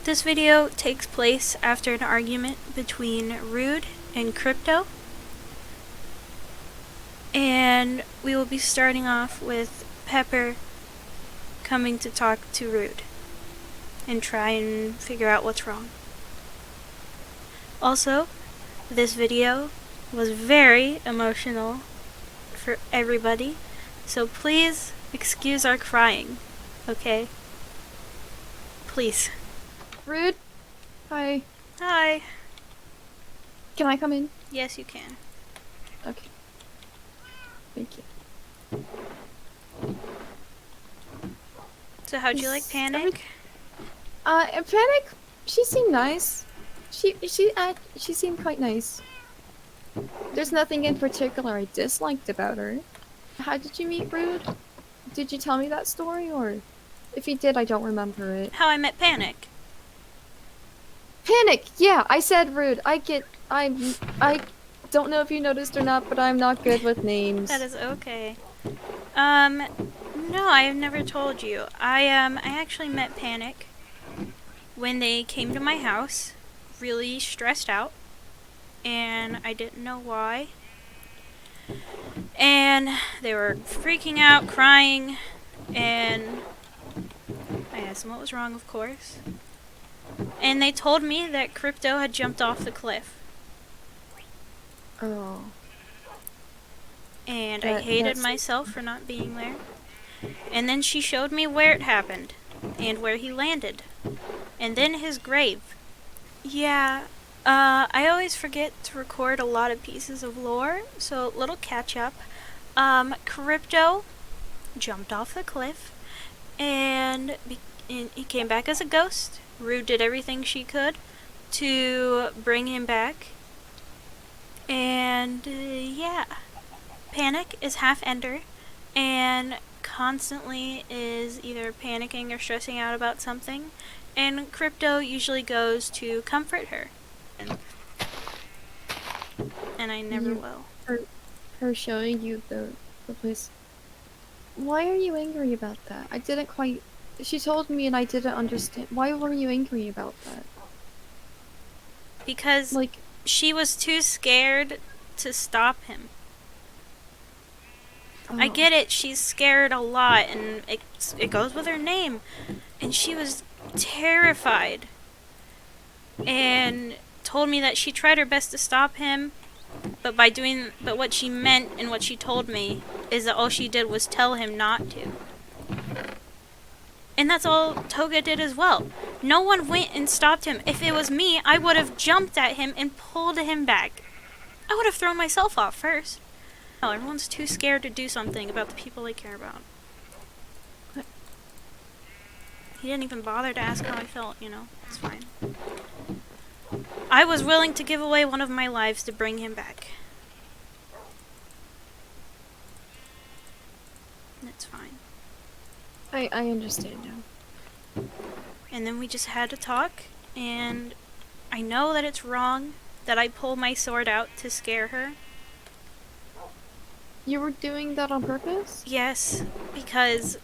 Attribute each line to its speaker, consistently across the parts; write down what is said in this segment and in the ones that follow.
Speaker 1: This video takes place after an argument between Rude and Crypto, and we will be starting off with Pepper coming to talk to Rude and try and figure out what's wrong. Also, this video was very emotional for everybody, so please excuse our crying, okay? Please.
Speaker 2: Rude? Hi.
Speaker 1: Hi.
Speaker 2: Can I come in?
Speaker 1: Yes, you can.
Speaker 2: Okay. Thank you.
Speaker 1: So how'd you like Panic?
Speaker 2: Panic? She seemed nice. She seemed quite nice. There's nothing in particular I disliked about her. How did you meet Rude? Did you tell me that story, or if you did, I don't remember it.
Speaker 1: How I met Panic.
Speaker 2: Panic! Yeah, I said Rude. I don't know if you noticed or not, but I'm not good with names.
Speaker 1: That is okay. No, I have never told you. I actually met Panic when they came to my house, really stressed out, and I didn't know why. And they were freaking out, crying, and I asked them what was wrong, of course. And they told me that Crypto had jumped off the cliff.
Speaker 2: Oh.
Speaker 1: And I hated myself for not being there. And then she showed me where it happened, and where he landed, and then his grave. Yeah, I always forget to record a lot of pieces of lore, so little catch up. Crypto jumped off the cliff, and he came back as a ghost. Rue did everything she could to bring him back. And, yeah. Panic is half Ender, and constantly is either panicking or stressing out about something, and Crypto usually goes to comfort her. And I never will.
Speaker 2: Her showing you the place. Why are you angry about that? I didn't quite... She told me and I didn't understand. Why were you angry about that?
Speaker 1: Because she was too scared to stop him. Oh. I get it, she's scared a lot, and it goes with her name. And she was terrified. And told me that she tried her best to stop him, but what she meant and what she told me is that all she did was tell him not to. And that's all Toga did as well. No one went and stopped him. If it was me, I would have jumped at him and pulled him back. I would have thrown myself off first. No, everyone's too scared to do something about the people they care about. He didn't even bother to ask how I felt, you know. It's fine. I was willing to give away one of my lives to bring him back. It's fine.
Speaker 2: I understand now.
Speaker 1: And then we just had to talk, and I know that it's wrong that I pull my sword out to scare her.
Speaker 2: You were doing that on purpose?
Speaker 1: Yes, because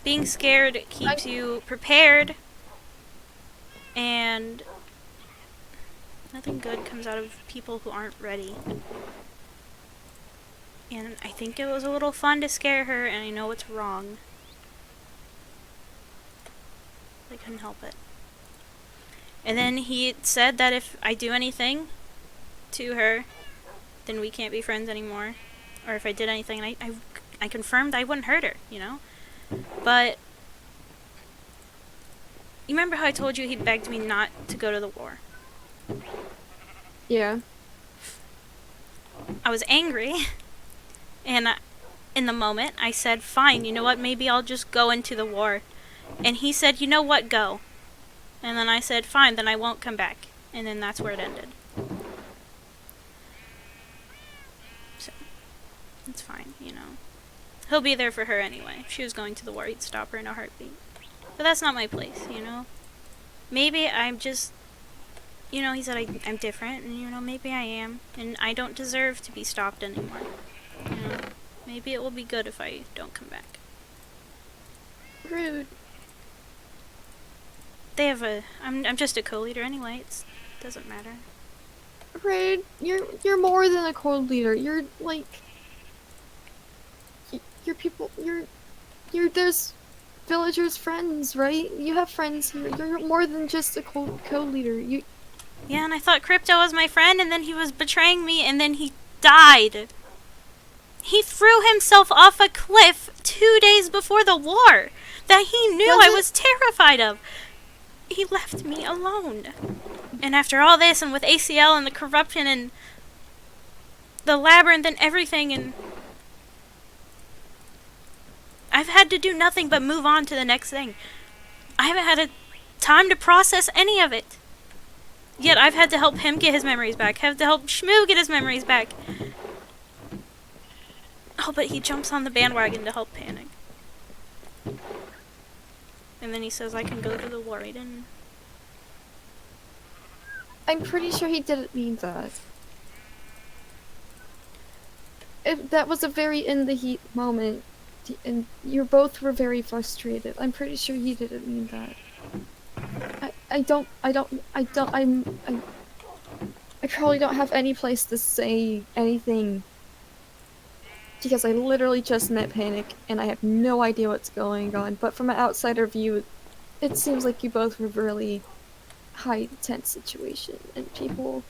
Speaker 1: being scared keeps you prepared, and nothing good comes out of people who aren't ready. And I think it was a little fun to scare her, and I know it's wrong. I couldn't help it. And then he said that if I do anything to her, then we can't be friends anymore. Or if I did anything, and I confirmed I wouldn't hurt her, you know? But you remember how I told you he begged me not to go to the war?
Speaker 2: Yeah.
Speaker 1: I was angry, and in the moment I said, fine, you know what, maybe I'll just go into the war. And he said, you know what, go. And then I said, fine, then I won't come back. And then that's where it ended. So, it's fine, you know. He'll be there for her anyway. If she was going to the war, he'd stop her in a heartbeat. But that's not my place, you know. Maybe I'm just, you know, he said I'm different, and, you know, maybe I am. And I don't deserve to be stopped anymore. You know, maybe it will be good if I don't come back.
Speaker 2: Rude.
Speaker 1: They have a. I'm just a co-leader anyway. It doesn't matter.
Speaker 2: Raid, you're more than a cold leader. You're like you're people. You're there's villagers' friends, right? You have friends here. You're more than just a co-leader. You.
Speaker 1: Yeah, and I thought Crypto was my friend, and then he was betraying me, and then he died. He threw himself off a cliff 2 days before the war that he knew I was terrified of. He left me alone. And after all this, and with ACL and the corruption and the labyrinth and everything, and I've had to do nothing but move on to the next thing. I haven't had a time to process any of it. Yet I've had to help him get his memories back. Have to help Shmoo get his memories back. Oh, but he jumps on the bandwagon to help Panic. And then he says I can go to the war. He didn't.
Speaker 2: I'm pretty sure he didn't mean that. That was a very in the heat moment, and you both were very frustrated. I'm pretty sure he didn't mean that. I probably don't have any place to say anything. Because I literally just met Panic, and I have no idea what's going on. But from an outsider view, it seems like you both were really high tense situation, and people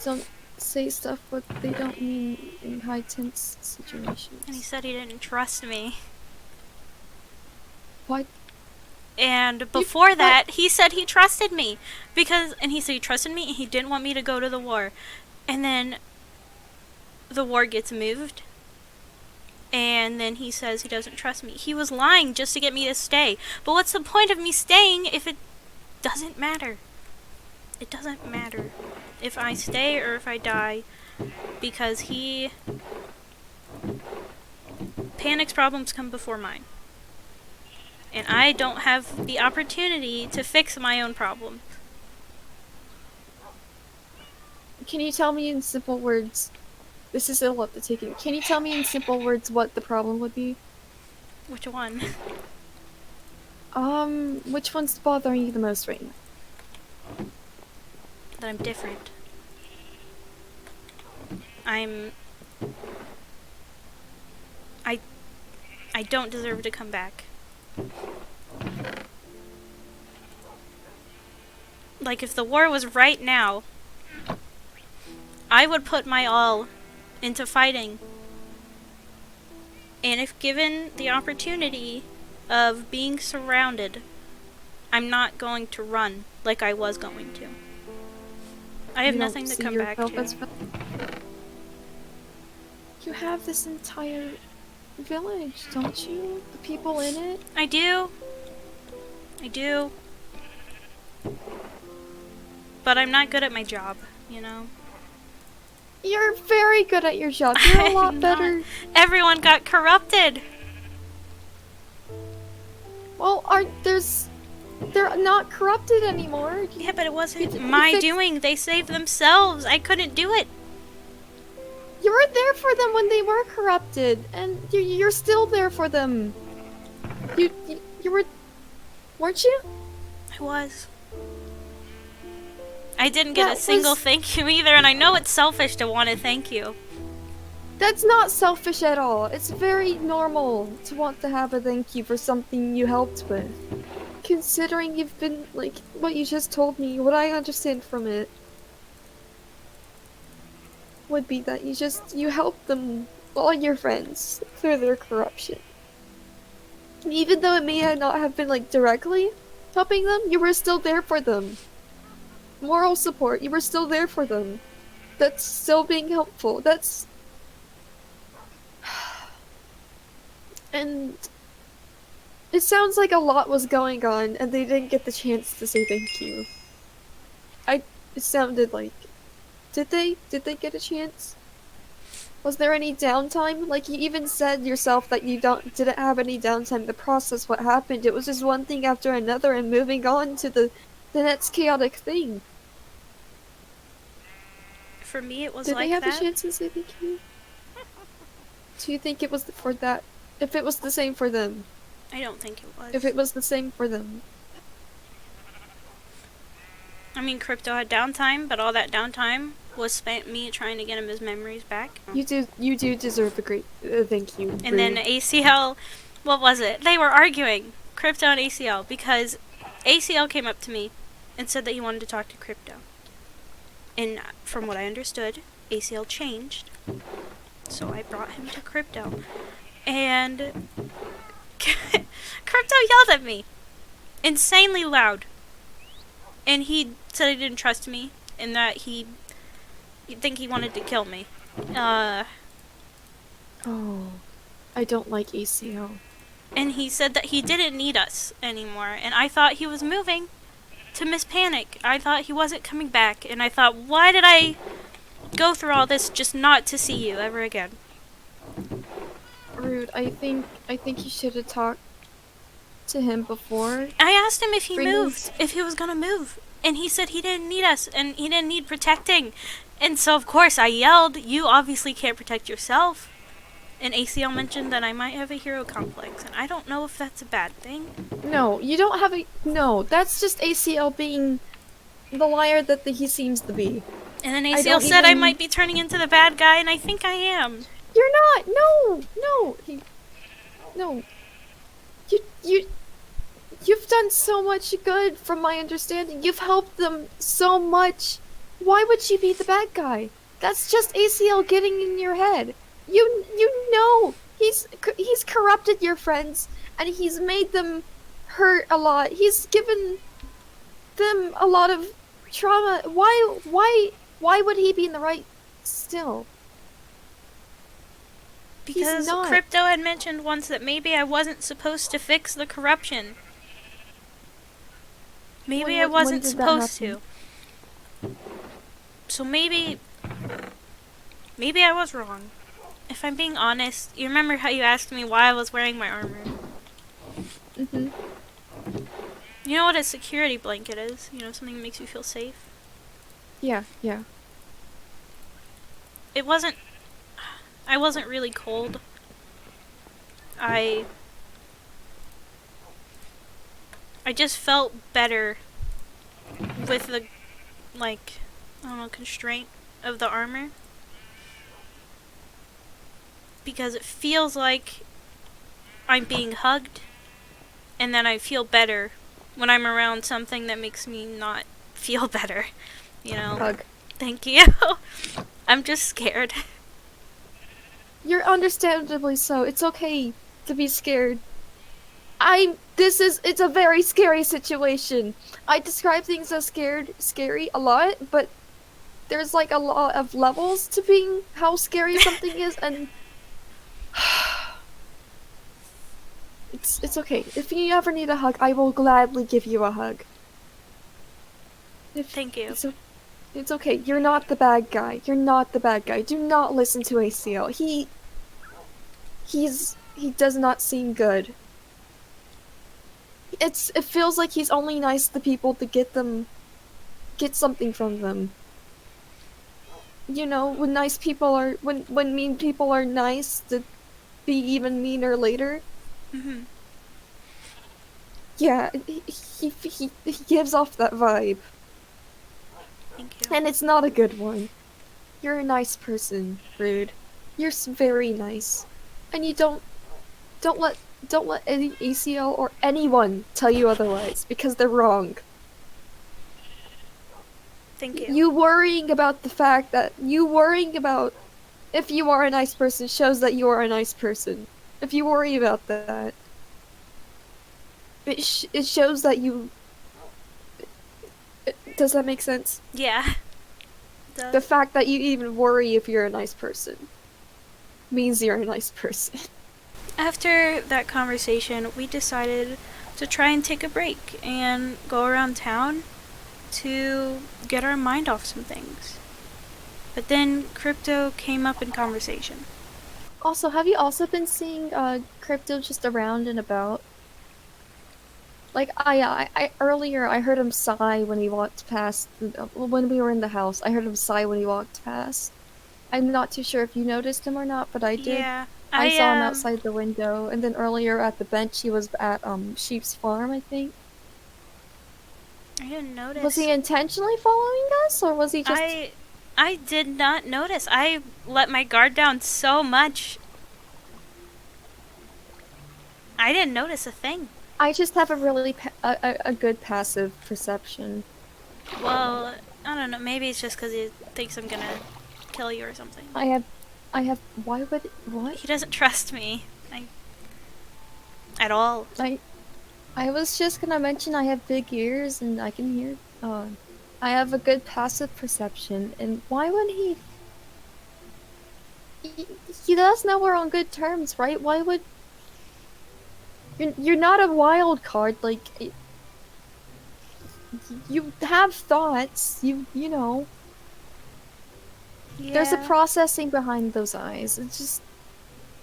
Speaker 2: don't say stuff what they don't mean in high tense situations.
Speaker 1: And he said he didn't trust me.
Speaker 2: What?
Speaker 1: And before that, he said he trusted me. And he said he trusted me and he didn't want me to go to the war. And then the war gets moved. And then he says he doesn't trust me. He was lying just to get me to stay. But what's the point of me staying if it doesn't matter? It doesn't matter if I stay or if I die. Because Panic's problems come before mine. And I don't have the opportunity to fix my own problems.
Speaker 2: Can you tell me in simple words? This is a lot to take in. Can you tell me in simple words what the problem would be?
Speaker 1: Which one?
Speaker 2: Which one's bothering you the most right now?
Speaker 1: That I'm different. I don't deserve to come back. Like, if the war was right now, I would put my all into fighting. And if given the opportunity of being surrounded, I'm not going to run like I was going to. I have nothing to come back to.
Speaker 2: You have this entire village, don't you? The people in it?
Speaker 1: I do. But I'm not good at my job, you know?
Speaker 2: You're very good at your job. You're a lot better.
Speaker 1: Everyone got corrupted.
Speaker 2: Well, they're not corrupted anymore.
Speaker 1: Yeah, but it wasn't my doing. They saved themselves. I couldn't do it.
Speaker 2: You were there for them when they were corrupted, and you're still there for them. You were, weren't you?
Speaker 1: I was. I didn't get a single thank you either, and I know it's selfish to want to thank you.
Speaker 2: That's not selfish at all. It's very normal to want to have a thank you for something you helped with. Considering you've been, like, what you just told me, what I understand from it would be that you helped them, all your friends, through their corruption. And even though it may not have been, like, directly helping them, you were still there for them. Moral support, you were still there for them. That's still being helpful. That's... And... It sounds like a lot was going on, and they didn't get the chance to say thank you. It sounded like... Did they? Did they get a chance? Was there any downtime? Like, you even said yourself that you didn't have any downtime to process what happened. It was just one thing after another and moving on to the next chaotic thing.
Speaker 1: For me, it was
Speaker 2: Did
Speaker 1: like
Speaker 2: they have
Speaker 1: that.
Speaker 2: a chance to say thank you? Do you think it was for that? If it was the same for them?
Speaker 1: I don't think it was.
Speaker 2: If it was the same for them?
Speaker 1: I mean, Crypto had downtime, but all that downtime was spent me trying to get him his memories back.
Speaker 2: You do deserve a great thank you,
Speaker 1: And then
Speaker 2: Rude.
Speaker 1: ACL, what was it? They were arguing, Crypto and ACL, because ACL came up to me and said that he wanted to talk to Crypto. And from what I understood, ACL changed. So I brought him to Crypto. And Crypto yelled at me insanely loud. And he said he didn't trust me and that he'd think he wanted to kill me.
Speaker 2: Oh, I don't like ACL.
Speaker 1: And he said that he didn't need us anymore. And I thought he was moving to Miss Panic. I thought he wasn't coming back. And I thought, why did I go through all this just not to see you ever again?
Speaker 2: Rude, I think you should have talked to him before.
Speaker 1: I asked him if he
Speaker 2: Bring
Speaker 1: moved,
Speaker 2: his-
Speaker 1: if he was gonna move. And he said he didn't need us and he didn't need protecting. And so, of course, I yelled, you obviously can't protect yourself. And ACL mentioned that I might have a hero complex. And I don't know if that's a bad thing.
Speaker 2: No, you don't have a no. That's just ACL being the liar that he seems to be.
Speaker 1: And then
Speaker 2: I
Speaker 1: ACL
Speaker 2: don't
Speaker 1: said I
Speaker 2: even-
Speaker 1: might be turning into the bad guy, and I think I am.
Speaker 2: You're not. No, no, no. You've done so much good, from my understanding. You've helped them so much. Why would you be the bad guy? That's just ACL getting in your head. You know he's corrupted your friends and he's made them hurt a lot. He's given them a lot of trauma. Why would he be in the right still?
Speaker 1: Because
Speaker 2: not.
Speaker 1: Crypto had mentioned once that maybe I wasn't supposed to fix the corruption. Maybe I
Speaker 2: When
Speaker 1: wasn't
Speaker 2: did that
Speaker 1: supposed to.
Speaker 2: happen?
Speaker 1: So maybe I was wrong. If I'm being honest, you remember how you asked me why I was wearing my armor?
Speaker 2: Mhm.
Speaker 1: You know what a security blanket is? You know, something that makes you feel safe?
Speaker 2: Yeah, yeah.
Speaker 1: I wasn't really cold. I just felt better with the, like, I don't know, constraint of the armor. Because it feels like I'm being hugged, and then I feel better when I'm around something that makes me not feel better. You know?
Speaker 2: Hug.
Speaker 1: Thank you. I'm just scared.
Speaker 2: You're understandably so. It's okay to be scared. It's a very scary situation. I describe things as scary a lot, but there's like a lot of levels to being how scary something is, and it's okay. If you ever need a hug, I will gladly give you a hug.
Speaker 1: Thank you.
Speaker 2: It's okay. You're not the bad guy. You're not the bad guy. Do not listen to ACL. He does not seem good. It feels like he's only nice to people to get something from them. You know, when mean people are nice to be even meaner later.
Speaker 1: Mhm.
Speaker 2: Yeah, he gives off that vibe.
Speaker 1: Thank you.
Speaker 2: And it's not a good one. You're a nice person, Rude. You're very nice. And you don't let any ACL or anyone tell you otherwise, because they're wrong.
Speaker 1: Thank you.
Speaker 2: You worrying about if you are a nice person shows that you are a nice person. If you worry about that, it shows that you. Does that make sense?
Speaker 1: Yeah.
Speaker 2: The fact that you even worry if you're a nice person means you're a nice person.
Speaker 1: After that conversation, we decided to try and take a break and go around town to get our mind off some things. But then Crypto came up in conversation.
Speaker 2: Also, have you also been seeing Crypto just around and about? Like I earlier I heard him sigh when he walked past when we were in the house. I heard him sigh when he walked past. I'm not too sure if you noticed him or not, but I did.
Speaker 1: Yeah.
Speaker 2: I saw him outside the window, and then earlier at the bench he was at Sheep's Farm, I think.
Speaker 1: I didn't
Speaker 2: Was
Speaker 1: notice.
Speaker 2: he intentionally following us, or was he just...
Speaker 1: I did not notice. I let my guard down so much. I didn't notice a thing.
Speaker 2: I just have a really a good passive perception.
Speaker 1: Well, I don't know. Maybe it's just because he thinks I'm gonna kill you or something.
Speaker 2: I have, why would, what?
Speaker 1: He doesn't trust me. At all.
Speaker 2: I, I was just gonna mention I have big ears and I can hear, I have a good passive perception, and why would he... He, he does know we're on good terms, right? Why would... You're not a wild card, like... You have thoughts, you know.
Speaker 1: Yeah.
Speaker 2: There's a processing behind those eyes. It's just...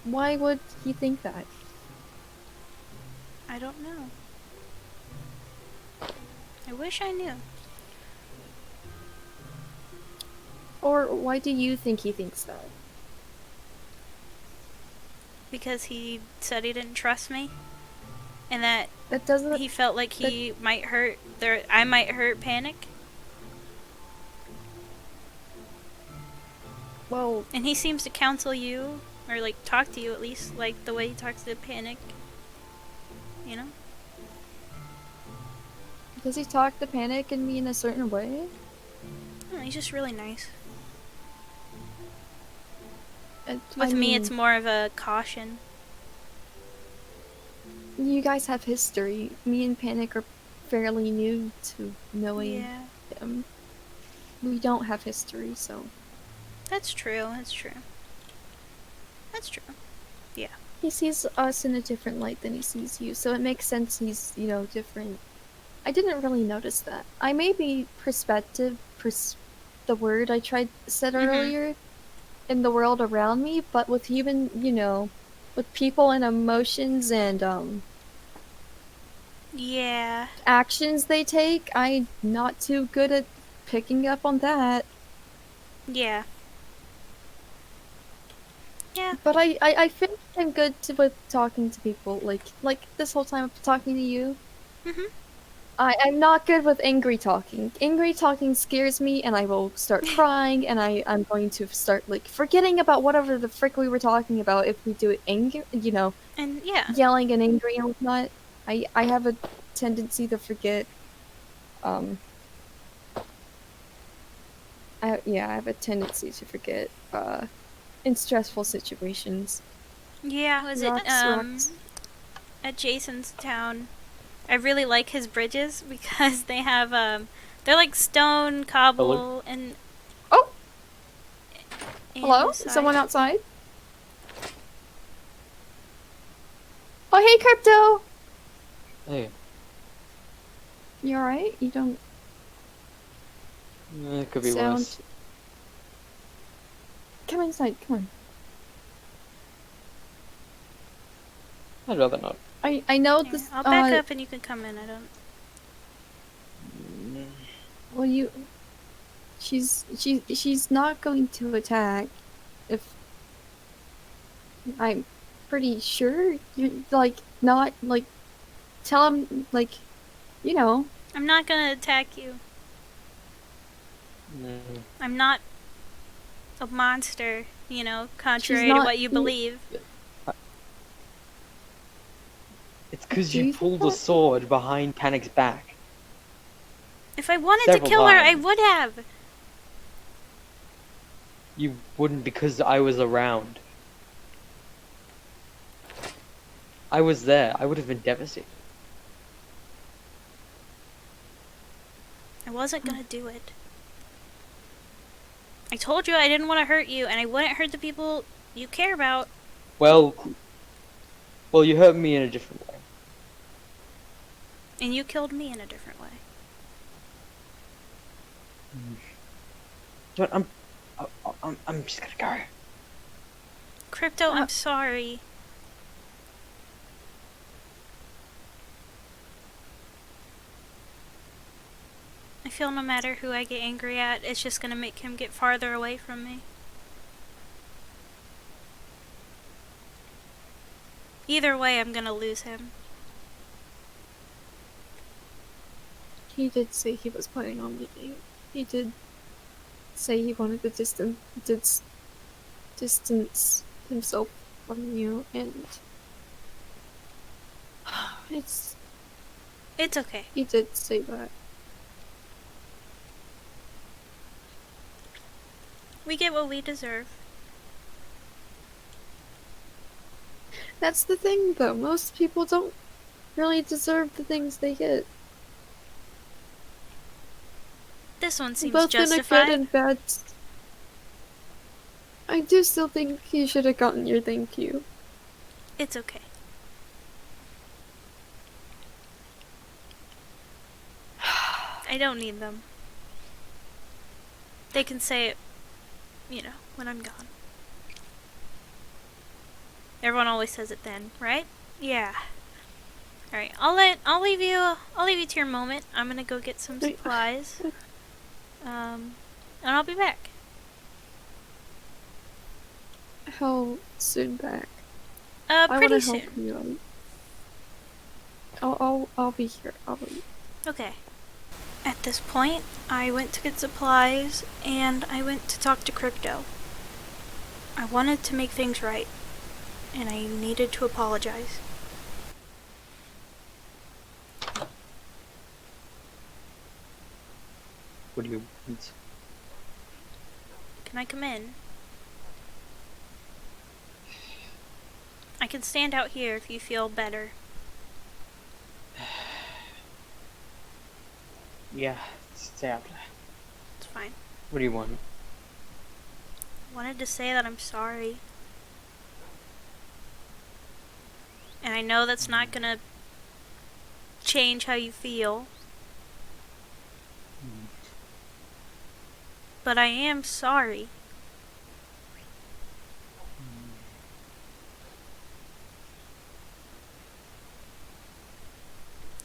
Speaker 2: Why would he think that?
Speaker 1: I don't know. I wish I knew.
Speaker 2: Or why do you think he thinks that?
Speaker 1: Because he said he didn't trust me. And that
Speaker 2: That doesn't...
Speaker 1: he felt like he might hurt I might hurt Panic.
Speaker 2: Well...
Speaker 1: And he seems to counsel you, or like talk to you at least, like the way he talks to Panic. You know?
Speaker 2: Does he talk to Panic and me in a certain way?
Speaker 1: Oh, he's just really nice.
Speaker 2: I
Speaker 1: With me,
Speaker 2: mean,
Speaker 1: it's more of a caution.
Speaker 2: you guys have history. Me and Panic are fairly new to knowing him. We don't have history, so...
Speaker 1: That's true, that's true. That's true. Yeah.
Speaker 2: He sees us in a different light than he sees you, so it makes sense he's, you know, different. I didn't really notice that. I may be perspective, the word I said earlier, in the world around me, but with human, you know, with people and emotions and,
Speaker 1: Yeah.
Speaker 2: actions they take, I'm not too good at picking up on that.
Speaker 1: Yeah. Yeah.
Speaker 2: But I think I'm good with talking to people, like this whole time I'm talking to you. I'm not good with angry talking. Angry talking scares me, and I will start crying, and I'm going to start, like, forgetting about whatever the frick we were talking about if we do it angry, you know,
Speaker 1: And yeah.
Speaker 2: yelling and angry and whatnot. I have a tendency to forget, I have a tendency to forget, in stressful situations.
Speaker 1: Yeah, was it,
Speaker 2: Rocks.
Speaker 1: at Jason's town? I really like his bridges because they have, they're like stone, cobble, and...
Speaker 2: Oh!
Speaker 1: and
Speaker 2: Hello?
Speaker 1: side.
Speaker 2: Someone outside? Oh, hey, Crypto!
Speaker 3: Hey.
Speaker 2: You alright? You don't
Speaker 3: It could be
Speaker 2: sound...
Speaker 3: worse.
Speaker 2: Come inside, come on.
Speaker 3: I'd rather not.
Speaker 2: I know
Speaker 1: Here,
Speaker 2: this...
Speaker 1: I'll back up and you can come in, I don't...
Speaker 2: Well, you... She's not going to attack. If... I'm pretty sure you're, like, not, like... Tell him, like... You know...
Speaker 1: I'm not gonna attack you. I'm not a monster, you know, contrary to what you believe.
Speaker 3: It's because
Speaker 2: Do you
Speaker 3: you
Speaker 2: think
Speaker 3: pulled a
Speaker 2: that?
Speaker 3: sword behind Panic's back.
Speaker 1: If I wanted to
Speaker 3: Several
Speaker 1: kill her, I
Speaker 3: times.
Speaker 1: would have.
Speaker 3: You wouldn't because I was around. I was there. I would have been devastated.
Speaker 1: I wasn't gonna do it. I told you I didn't want to hurt you, and I wouldn't hurt the people you care about.
Speaker 3: Well, you hurt me in a different way.
Speaker 1: And you killed me in a different way.
Speaker 3: But I'm just gonna go.
Speaker 1: Crypto, I'm sorry. I feel no matter who I get angry at, it's just gonna make him get farther away from me. Either way, I'm gonna lose him.
Speaker 2: he did say he was planning on leaving. He did say he wanted to distance himself from you, and it's
Speaker 1: It's okay.
Speaker 2: he did say that.
Speaker 1: We get what we deserve.
Speaker 2: That's the thing, though. Most people don't really deserve the things they get.
Speaker 1: This one seems
Speaker 2: Both in a good
Speaker 1: justified.
Speaker 2: and bad. I do still think you should have gotten your thank you.
Speaker 1: It's okay. I don't need them. They can say it, when I'm gone. Everyone always says it then, right? Yeah. Alright, I'll leave you to your moment. I'm gonna go get some supplies. And I'll be back.
Speaker 2: How soon back? I
Speaker 1: Pretty
Speaker 2: want to help
Speaker 1: soon.
Speaker 2: you out. I'll be here. I'll wait.
Speaker 1: Okay. At this point, I went to get supplies, and I went to talk to Crypto. I wanted to make things right, and I needed to apologize.
Speaker 3: What do you want?
Speaker 1: Can I come in? I can stand out here if you feel better.
Speaker 3: Yeah, stay out there.
Speaker 1: It's fine.
Speaker 3: What do you want?
Speaker 1: I wanted to say that I'm sorry. And I know that's not gonna change how you feel. But I am sorry.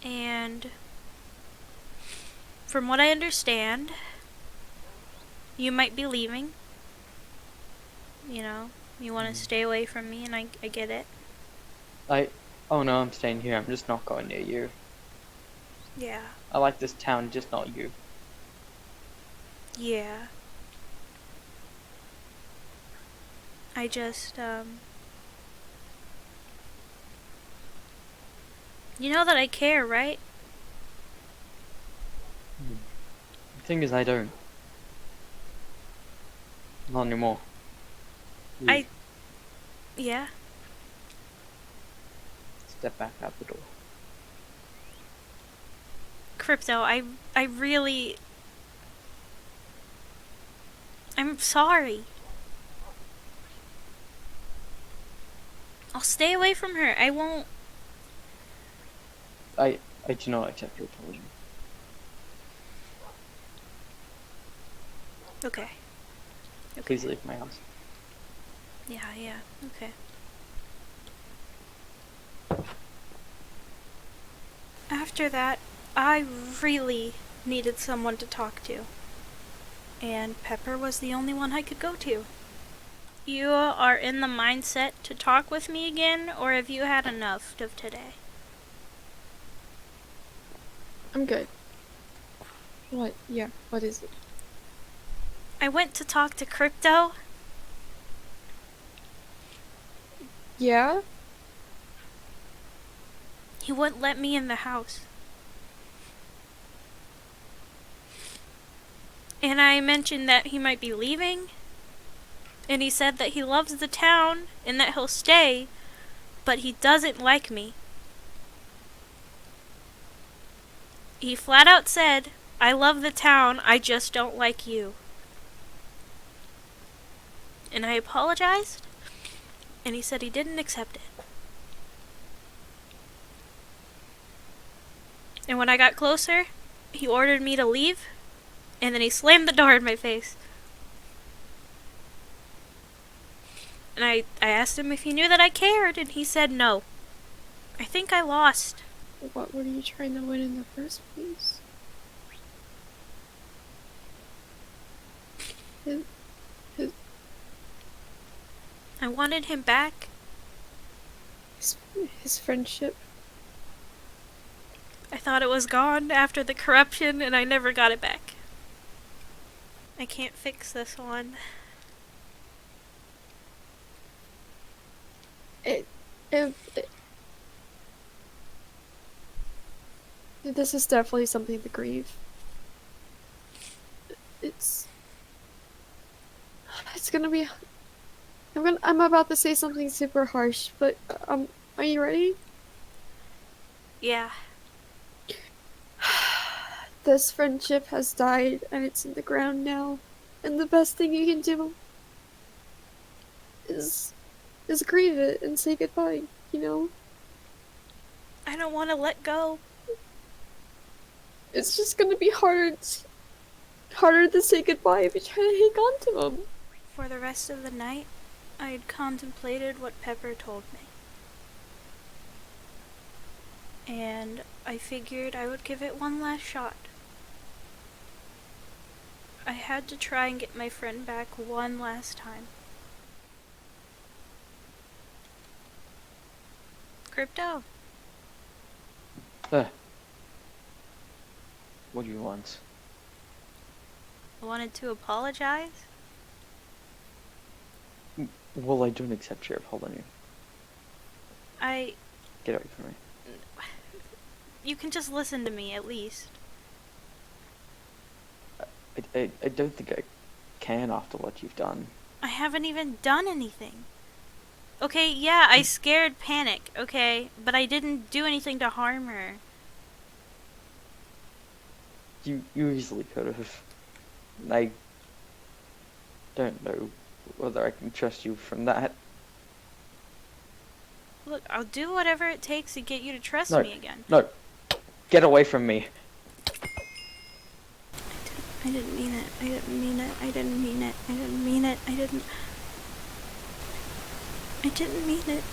Speaker 1: And from what I understand, you might be leaving. You want to stay away from me, and I get it.
Speaker 3: Oh no, I'm staying here. I'm just not going near you.
Speaker 1: Yeah.
Speaker 3: I like this town, just not you.
Speaker 1: Yeah. I just, you know that I care, right?
Speaker 3: The thing is, I don't. Not anymore.
Speaker 1: Yeah.
Speaker 3: Step back out the door.
Speaker 1: Crypto, I really... I'm sorry. I'll stay away from her. I won't...
Speaker 3: I do not accept your apology.
Speaker 1: Okay.
Speaker 3: Please leave my house.
Speaker 1: Yeah, okay. After that, I really needed someone to talk to. And Pepper was the only one I could go to. You are in the mindset to talk with me again, or have you had enough of today?
Speaker 2: I'm good. What? Yeah, what is it?
Speaker 1: I went to talk to Crypto.
Speaker 2: Yeah?
Speaker 1: He wouldn't let me in the house. And I mentioned that he might be leaving. And he said that he loves the town and that he'll stay, but he doesn't like me. He flat out said, I love the town, I just don't like you. And I apologized, and he said he didn't accept it. And when I got closer, he ordered me to leave, and then he slammed the door in my face. And I asked him if he knew that I cared, and he said no. I think I lost.
Speaker 2: What were you trying to win in the first place?
Speaker 1: I wanted him back.
Speaker 2: His friendship.
Speaker 1: I thought it was gone after the corruption, and I never got it back. I can't fix this one.
Speaker 2: This is definitely something to grieve. It's gonna be. I'm about to say something super harsh, but are you ready?
Speaker 1: Yeah.
Speaker 2: This friendship has died and it's in the ground now. And the best thing you can do is grieve it and say goodbye, you know?
Speaker 1: I don't want to let go.
Speaker 2: It's just gonna be harder to say goodbye if you try to hang on to him.
Speaker 1: For the rest of the night, I had contemplated what Pepper told me. And I figured I would give it one last shot. I had to try and get my friend back one last time. Crypto,
Speaker 3: What do you want?
Speaker 1: I wanted to apologize.
Speaker 3: Well, I don't accept your apology. Get away from me.
Speaker 1: You can just listen to me at least.
Speaker 3: I don't think I can after what you've done.
Speaker 1: I haven't even done anything. Okay, yeah, I scared Panic, okay? But I didn't do anything to harm her.
Speaker 3: You easily could have. I don't know whether I can trust you from that.
Speaker 1: Look, I'll do whatever it takes to get you to trust
Speaker 3: No,
Speaker 1: me again.
Speaker 3: no. Get away from me.
Speaker 1: I didn't mean it. I didn't mean it. I didn't mean it. I didn't mean it. I didn't mean it.